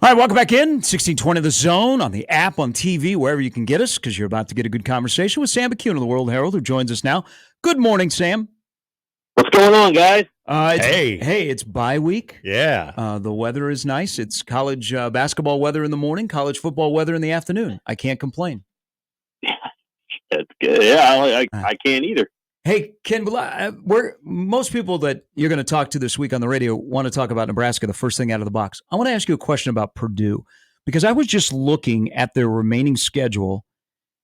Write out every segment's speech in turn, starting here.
All right, welcome back in. 1620 The Zone on the app, on TV, wherever you can get us, because you're about to get a good conversation with Sam McKewon of the World-Herald, who joins us now. Good morning, Sam. What's going on, guys? It's bye week. Yeah. The weather is nice. It's college basketball weather in the morning, college football weather in the afternoon. I can't complain. That's good. Yeah, I can't either. Hey, Ken, most people that you're going to talk to this week on the radio want to talk about Nebraska the first thing out of the box. I want to ask you a question about Purdue, because I was just looking at their remaining schedule.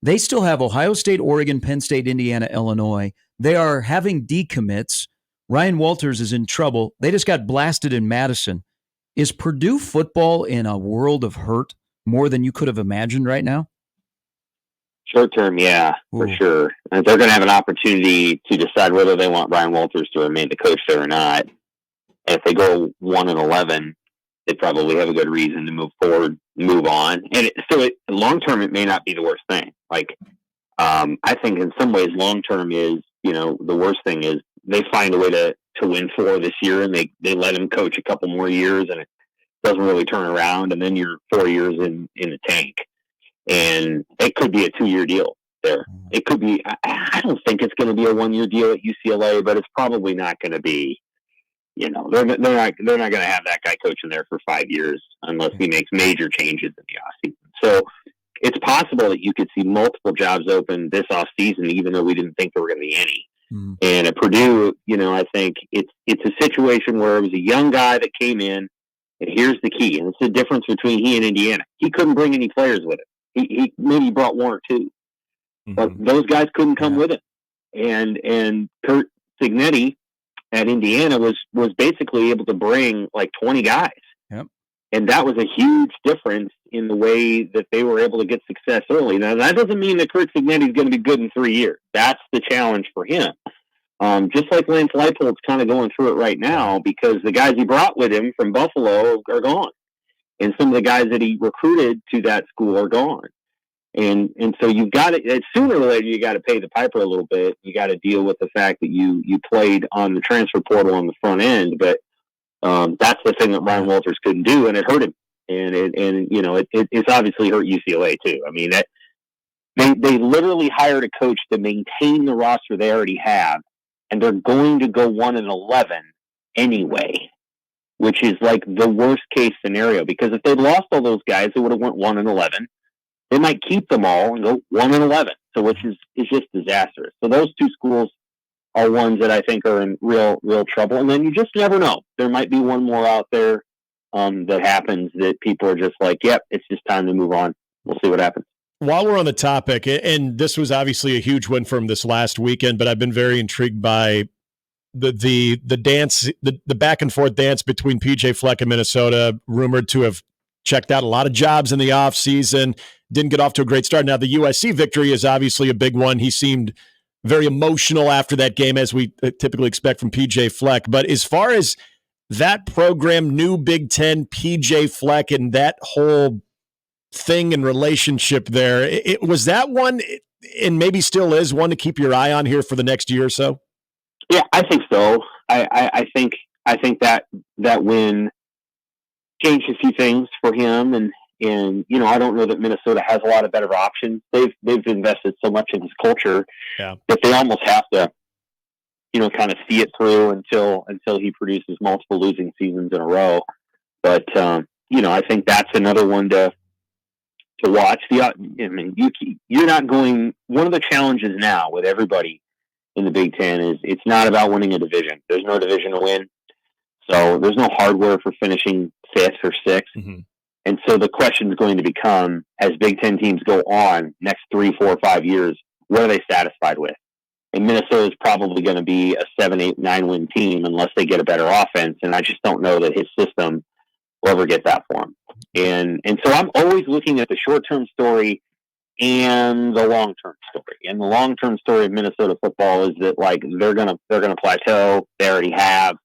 They still have Ohio State, Oregon, Penn State, Indiana, Illinois. They are having decommits. Ryan Walters is in trouble. They just got blasted in Madison. Is Purdue football in a world of hurt more than you could have imagined right now? Short term, yeah, for sure. And they're going to have an opportunity to decide whether they want Ryan Walters to remain the coach there or not. And if they go 1-11, they probably have a good reason to move forward, move on. And long term, it may not be the worst thing. I think in some ways, long term is, the worst thing is they find a way to win 4 this year, and they let him coach a couple more years, and it doesn't really turn around, and then you're 4 years in the tank. And it could be a 2-year deal there. It could be. I don't think it's going to be a 1-year deal at UCLA, but it's probably not going to be. They're not going to have that guy coaching there for 5 years unless he makes major changes in the offseason. So it's possible that you could see multiple jobs open this offseason, even though we didn't think there were going to be any. Mm-hmm. And at Purdue, I think it's a situation where it was a young guy that came in, and here's the key, and it's the difference between he and Indiana. He couldn't bring any players with him. He maybe brought 1 or 2, but those guys couldn't come with him. And Curt Cignetti at Indiana was basically able to bring like 20 guys. Yep. And that was a huge difference in the way that they were able to get success early. Now, that doesn't mean that Curt Cignetti is going to be good in 3 years. That's the challenge for him. Just like Lance Leipold's kind of going through it right now, because the guys he brought with him from Buffalo are gone. And some of the guys that he recruited to that school are gone. And so you've got to, sooner or later, you got to pay the piper a little bit. You got to deal with the fact that you played on the transfer portal on the front end. But that's the thing that Ryan Walters couldn't do, and it hurt him. And it's obviously hurt UCLA too. I mean, they literally hired a coach to maintain the roster they already have, and they're going to go 1-11 anyway, which is like the worst case scenario, because if they'd lost all those guys, they would have went 1-11. They might keep them all and go 1-11. So which is just disastrous. So those 2 schools are ones that I think are in real trouble. And then you just never know. There might be one more out there that happens that people are just like, yep, it's just time to move on. We'll see what happens. While we're on the topic, and this was obviously a huge win from this last weekend, but I've been very intrigued by the dance, the back and forth dance between PJ Fleck and Minnesota, rumored to have checked out a lot of jobs in the offseason, didn't get off to a great start. Now, the USC victory is obviously a big one. He seemed very emotional after that game, as we typically expect from PJ Fleck. But as far as that program, new Big Ten, PJ Fleck, and that whole thing and relationship there, it was that one, and maybe still is, one to keep your eye on here for the next year or so? Yeah, I think so. I think that win changed a few things for him, and I don't know that Minnesota has a lot of better options. They've invested so much in his culture that they almost have to, kind of see it through until he produces multiple losing seasons in a row. But I think that's another one to watch. You're not going. One of the challenges now with everybody in the Big Ten is it's not about winning a division. There's no division to win. So there's no hardware for finishing 5th or 6th. Mm-hmm. And so the question is going to become, as Big Ten teams go on next 3, 4, 5 years, what are they satisfied with? And Minnesota is probably going to be a 7, 8, 9 win team unless they get a better offense. And I just don't know that his system will ever get that for him. And so I'm always looking at the short-term story and the long-term story. And the long-term story of Minnesota football is that they're gonna plateau. They already have.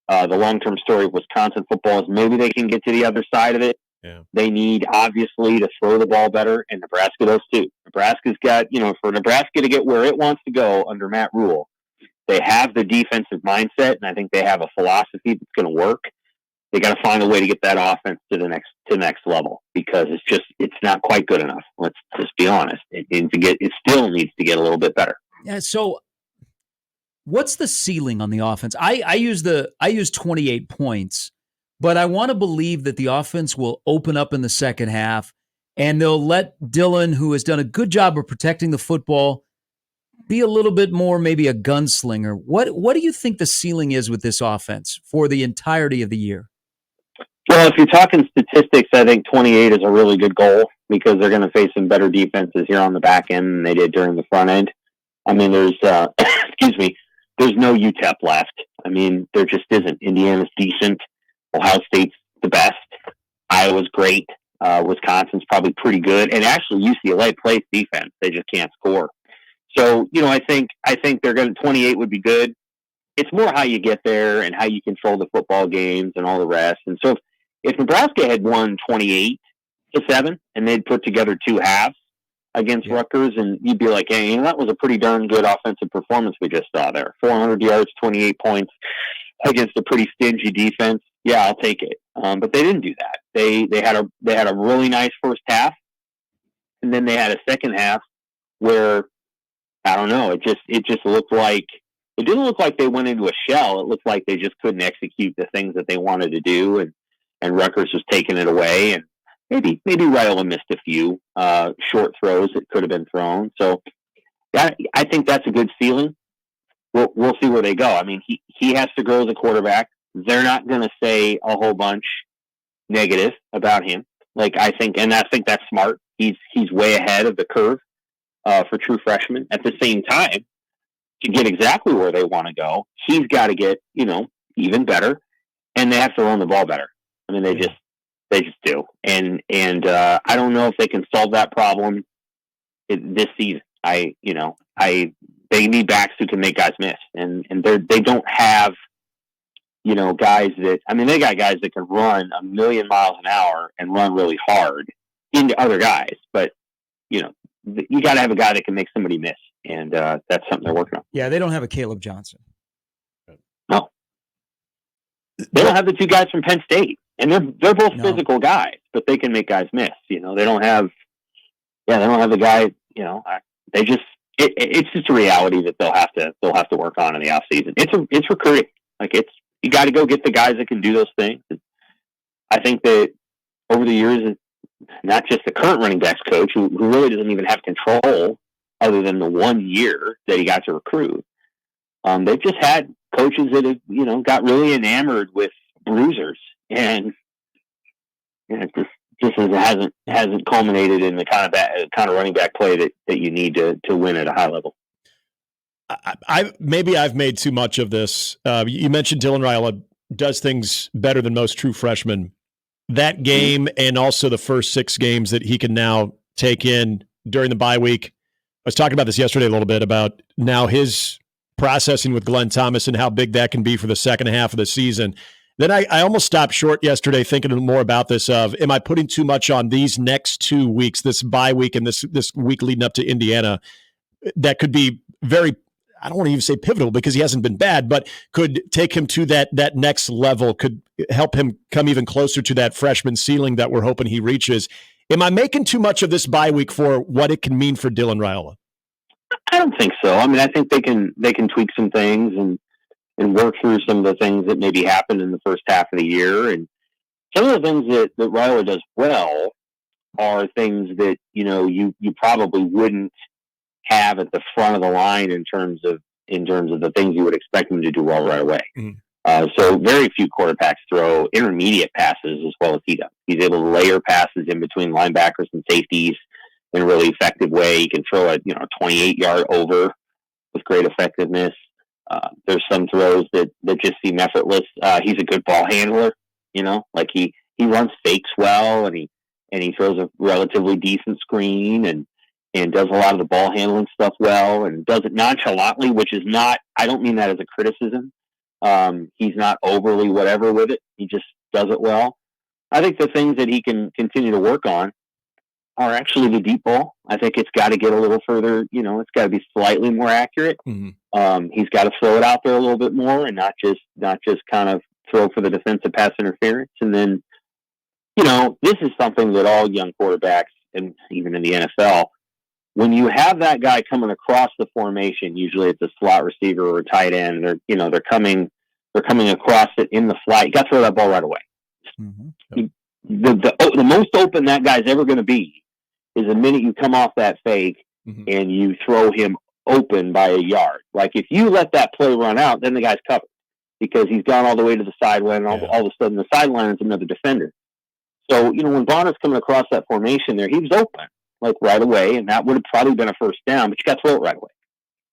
The long-term story of Wisconsin football is maybe they can get to the other side of it. Yeah. They need, obviously, to throw the ball better, and Nebraska does too. Nebraska's got, for Nebraska to get where it wants to go under Matt Rule, they have the defensive mindset, and I think they have a philosophy that's going to work. They got to find a way to get that offense to the next level, because it's not quite good enough. Let's just be honest. It still needs to get a little bit better. Yeah. So, what's the ceiling on the offense? I use 28 points, but I want to believe that the offense will open up in the second half, and they'll let Dillon, who has done a good job of protecting the football, be a little bit more maybe a gunslinger. What do you think the ceiling is with this offense for the entirety of the year? Well, if you're talking statistics, I think 28 is a really good goal, because they're going to face some better defenses here on the back end than they did during the front end. I mean, there's excuse me, there's no UTEP left. I mean, there just isn't. Indiana's decent. Ohio State's the best. Iowa's great. Wisconsin's probably pretty good. And actually, UCLA plays defense. They just can't score. So, I think they're going to 28 would be good. It's more how you get there and how you control the football games and all the rest. And so if Nebraska had won 28-7 and they'd put together two halves against Rutgers, and you'd be like, hey, that was a pretty darn good offensive performance we just saw there. 400 yards, 28 points against a pretty stingy defense. Yeah, I'll take it. But they didn't do that. They had a really nice first half, and then they had a second half where, I don't know, it just looked like, it didn't look like they went into a shell. It looked like they just couldn't execute the things that they wanted to do, and Rutgers was taking it away, and maybe Raiola missed a few short throws that could have been thrown. So I think that's a good ceiling. We'll see where they go. I mean, he has to grow as a quarterback. They're not going to say a whole bunch negative about him. I think that's smart. He's way ahead of the curve for true freshmen. At the same time, to get exactly where they want to go, he's got to get, even better, and they have to run the ball better. I mean, they just do. And I don't know if they can solve that problem this season. They need backs who can make guys miss, and they don't have, guys that, I mean, they got guys that can run a million miles an hour and run really hard into other guys, but you got to have a guy that can make somebody miss, and that's something they're working on. Yeah, they don't have a Caleb Johnson. No, they don't have the two guys from Penn State, and they're both physical guys, but they can make guys miss. They don't have the guy. They just it's just a reality that they'll have to work on in the off season. It's recruiting. You got to go get the guys that can do those things. I think that over the years, not just the current running backs coach, who really doesn't even have control other than the 1 year that he got to recruit. They've just had coaches that have, got really enamored with bruisers, and it just hasn't culminated in the kind of running back play that you need to win at a high level. Maybe I've made too much of this. You mentioned Dylan Raiola does things better than most true freshmen. That game and also the first 6 games that he can now take in during the bye week. I was talking about this yesterday a little bit about now his processing with Glenn Thomas and how big that can be for the second half of the season. Then I almost stopped short yesterday thinking more about this of, am I putting too much on these next 2 weeks, this bye week and this week leading up to Indiana, that could be very, I don't want to even say pivotal because he hasn't been bad, but could take him to that next level, could help him come even closer to that freshman ceiling that we're hoping he reaches. Am I making too much of this bye week for what it can mean for Dylan Raiola? I don't think so. I mean, I think they can tweak some things and work through some of the things that maybe happened in the first half of the year. And some of the things that Raiola does well are things that, you probably wouldn't have at the front of the line in terms of the things you would expect him to do well right away. So very few quarterbacks throw intermediate passes as well as he does. He's able to layer passes in between linebackers and safeties in a really effective way. He can throw a 28-yard over with great effectiveness. There's some throws that just seem effortless. He's a good ball handler. He runs fakes well, and he throws a relatively decent screen and does a lot of the ball handling stuff well, and does it nonchalantly, which is not, I don't mean that as a criticism. He's not overly whatever with it. He just does it well. I think the things that he can continue to work on are actually the deep ball. I think it's got to get a little further, it's got to be slightly more accurate. He's got to throw it out there a little bit more and not just kind of throw for the defensive pass interference. And then, this is something that all young quarterbacks, and even in the NFL, when you have that guy coming across the formation, usually it's a slot receiver or a tight end, they're coming across it in the flat. You got to throw that ball right away. Mm-hmm. The most open that guy's ever going to be is the minute you come off that fake and you throw him open by a yard. Like if you let that play run out, then the guy's covered because he's gone all the way to the sideline. And all of a sudden, the sideline is another defender. So when Bonner's coming across that formation there, he was open like right away, and that would have probably been a first down. But you got to throw it right away.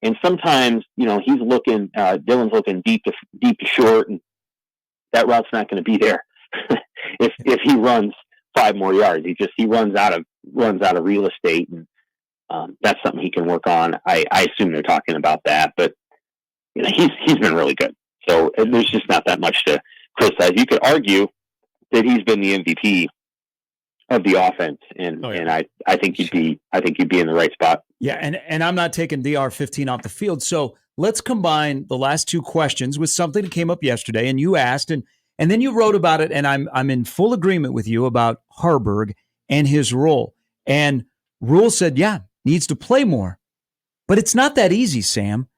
And sometimes he's looking, Dylan's looking deep to short, and that route's not going to be there if he runs 5 more yards. He runs out of real estate, and that's something he can work on. I assume they're talking about that, but he's been really good. So there's just not that much to criticize. You could argue that he's been the MVP of the offense, and I think you'd be in the right spot. Yeah, and I'm not taking DR15 off the field. So let's combine the last 2 questions with something that came up yesterday, and you asked, and then you wrote about it, and I'm in full agreement with you about Harburg and his role. And Rule said, needs to play more. But it's not that easy, Sam,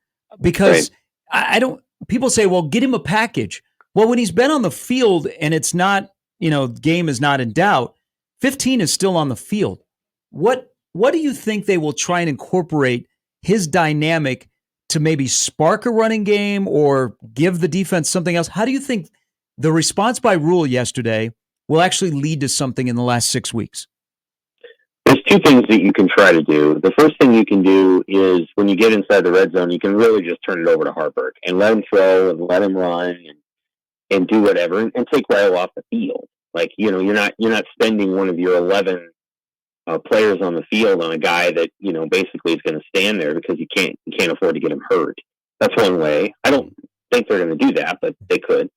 because I don't – people say, well, get him a package. Well, when he's been on the field and it's not, game is not in doubt, 15 is still on the field. What do you think they will try and incorporate his dynamic to maybe spark a running game or give the defense something else? How do you think the response by Rule yesterday will actually lead to something in the last 6 weeks? There's 2 things that you can try to do. The first thing you can do is when you get inside the red zone, you can really just turn it over to Harburg and let him throw and let him run and do whatever and take Raiola off the field. Like, you're not spending one of your 11 players on the field on a guy that, basically is going to stand there because you can't afford to get him hurt. That's one way. I don't think they're going to do that, but they could.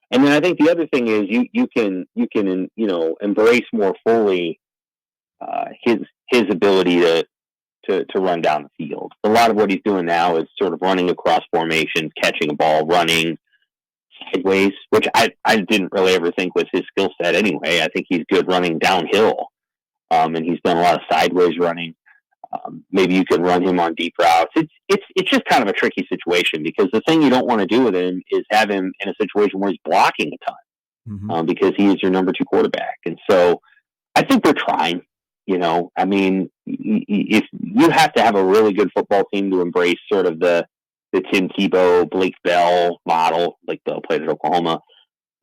And then I think the other thing is you can embrace more fully his ability to run down the field. A lot of what he's doing now is sort of running across formations, catching a ball, running sideways, which I didn't really ever think was his skill set anyway. I think he's good running downhill, and he's done a lot of sideways running. Maybe you can run him on deep routes. It's just kind of a tricky situation because the thing you don't want to do with him is have him in a situation where he's blocking a ton because he is your number 2 quarterback. And so I think they're trying. I mean, if you have to have a really good football team to embrace sort of the Tim Tebow, Blake Bell model, like Bell played at Oklahoma,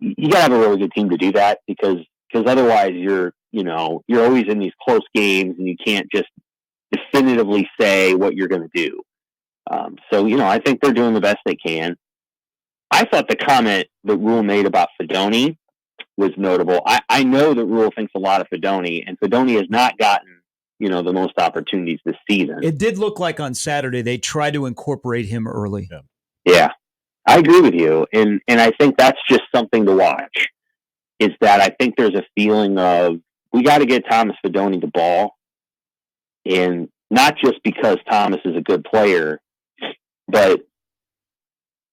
you got to have a really good team to do that because otherwise you're always in these close games and you can't just definitively say what you're going to do. So I think they're doing the best they can. I thought the comment that Rule made about Fedoni was notable. I know that Rule thinks a lot of Fedoni, and Fedoni has not gotten, the most opportunities this season. It did look like on Saturday they tried to incorporate him early. Yeah, I agree with you. And I think that's just something to watch, is that I think there's a feeling of we got to get Thomas Fedoni the ball, and not just because Thomas is a good player, but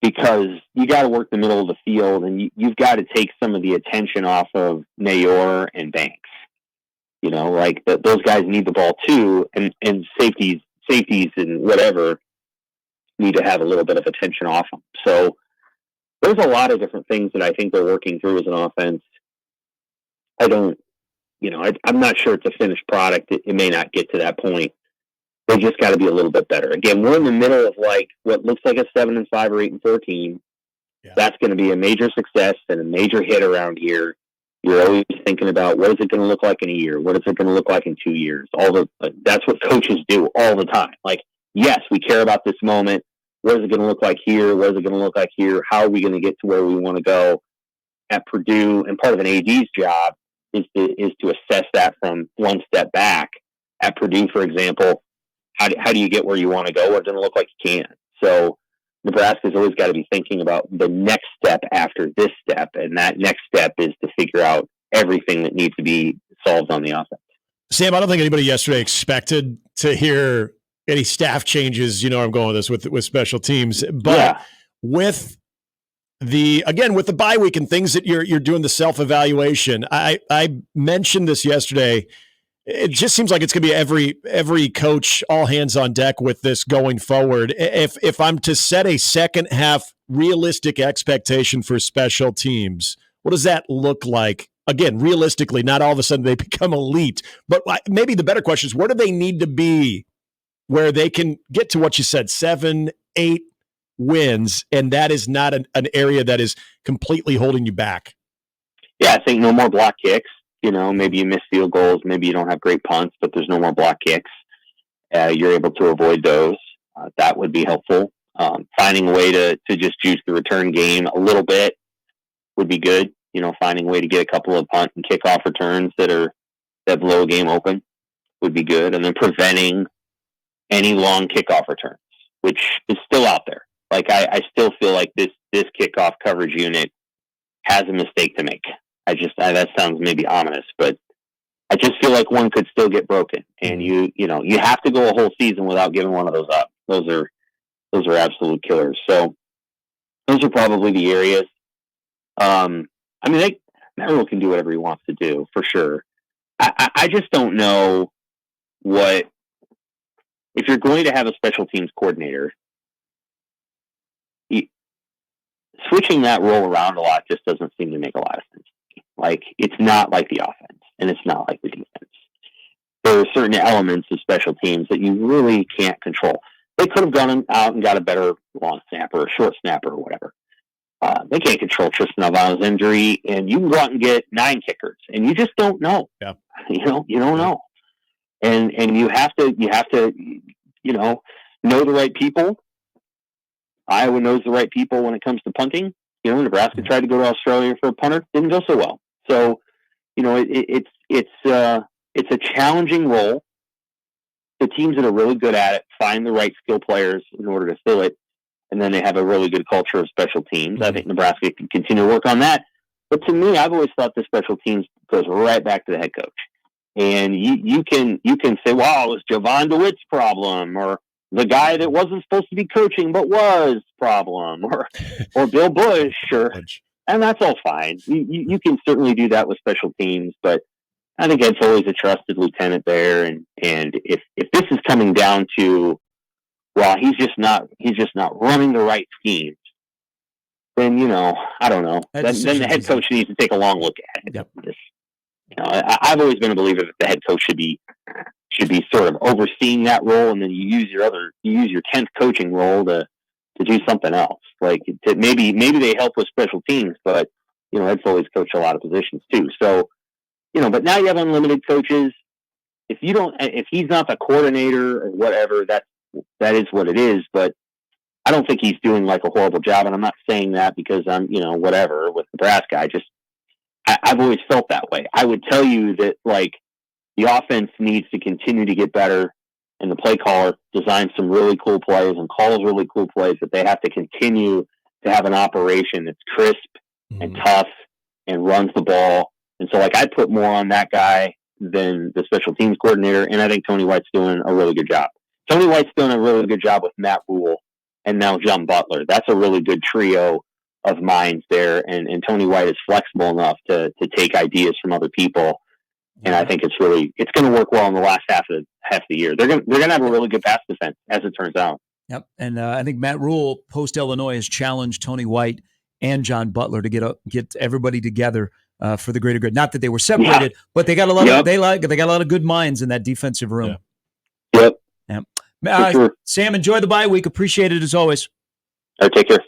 because you got to work the middle of the field, and you've got to take some of the attention off of Nayor and Banks. Like those guys need the ball too, and safeties and whatever need to have a little bit of attention off them. So there's a lot of different things that I think they're working through as an offense. I'm not sure it's a finished product. It may not get to that point. They just got to be a little bit better. Again, we're in the middle of like what looks like a 7-5 or 8-4 team. Yeah. That's going to be a major success and a major hit around here. You're always thinking about what is it going to look like in a year? What is it going to look like in 2 years? That's what coaches do all the time. Like, yes, we care about this moment. What is it going to look like here? What is it going to look like here? How are we going to get to where we want to go at Purdue? And part of an AD's job is to assess that from one step back. At Purdue, for example, how do you get where you want to go? What does it look like you can? So Nebraska's always got to be thinking about the next step after this step, and that next step is to figure out everything that needs to be solved on the offense. Sam, I don't think anybody yesterday expected to hear any staff changes. I'm going with this with special teams, but with Again, with the bye week and things that you're doing the self-evaluation, I mentioned this yesterday. It just seems like it's going to be every coach all hands on deck with this going forward. If I'm to set a second half realistic expectation for special teams, what does that look like? Again, realistically, not all of a sudden they become elite, but maybe the better question is, where do they need to be where they can get to what you said, 7, 8 wins, and that is not an area that is completely holding you back? Yeah, I think no more block kicks. Maybe you miss field goals, maybe you don't have great punts, but there's no more block kicks. You're able to avoid those. That would be helpful. Finding a way to just juice the return game a little bit would be good. Finding a way to get a couple of punt and kickoff returns that blow a game open would be good. And then preventing any long kickoff returns, which is still out there. Like I still feel like this kickoff coverage unit has a mistake to make. That sounds maybe ominous, but I just feel like one could still get broken, and you have to go a whole season without giving one of those up. Those are absolute killers. So those are probably the areas. Raiola can do whatever he wants to do for sure. I just don't know if you're going to have a special teams coordinator, switching that role around a lot just doesn't seem to make a lot of sense. Like, it's not like the offense, and it's not like the defense. There are certain elements of special teams that you really can't control. They could have gone out and got a better long snapper or short snapper or whatever. They can't control Tristan Alvano's injury, and you can go out and get 9 kickers, and you just don't know. Yeah. You don't know. And you have to know the right people. Iowa knows the right people when it comes to punting. Nebraska tried to go to Australia for a punter, didn't go so well. So, it's a challenging role. The teams that are really good at it find the right skill players in order to fill it, and then they have a really good culture of special teams. Mm-hmm. I think Nebraska can continue to work on that. But to me, I've always thought the special teams goes right back to the head coach. And you can say, "Wow, it's Jovan DeWitt's problem," or the guy that wasn't supposed to be coaching but was problem, or Bill Bush, and that's all fine. You can certainly do that with special teams, but I think Ed's always a trusted lieutenant there. And if this is coming down to, well, he's just not running the right schemes, then I don't know. Then the head coach needs to take a long look at it. Yep. I've always been a believer that the head coach should be sort of overseeing that role, and then you use your 10th coaching role to do something else. Like, maybe they help with special teams, but Ed's always coached a lot of positions too. So but now you have unlimited coaches. If he's not the coordinator or whatever, that is what it is. But I don't think he's doing like a horrible job, and I'm not saying that because I'm whatever with Nebraska. I've always felt that way. I would tell you that, like, the offense needs to continue to get better, and the play caller designs some really cool plays and calls really cool plays, that they have to continue to have an operation that's crisp and tough and runs the ball. And so, like, I'd put more on that guy than the special teams coordinator, and I think Tony White's doing a really good job. Tony White's doing a really good job with Matt Rule and now John Butler. That's a really good trio of minds there, and Tony White is flexible enough to take ideas from other people, and I think it's going to work well in the last half of the year. They're going to have a really good pass defense, as it turns out. Yep, and I think Matt Rule post Illinois has challenged Tony White and John Butler to get everybody together for the greater good. Not that they were separated, but they got a lot of they got a lot of good minds in that defensive room. Yep. Sure. Sam, enjoy the bye week. Appreciate it as always. All right, take care.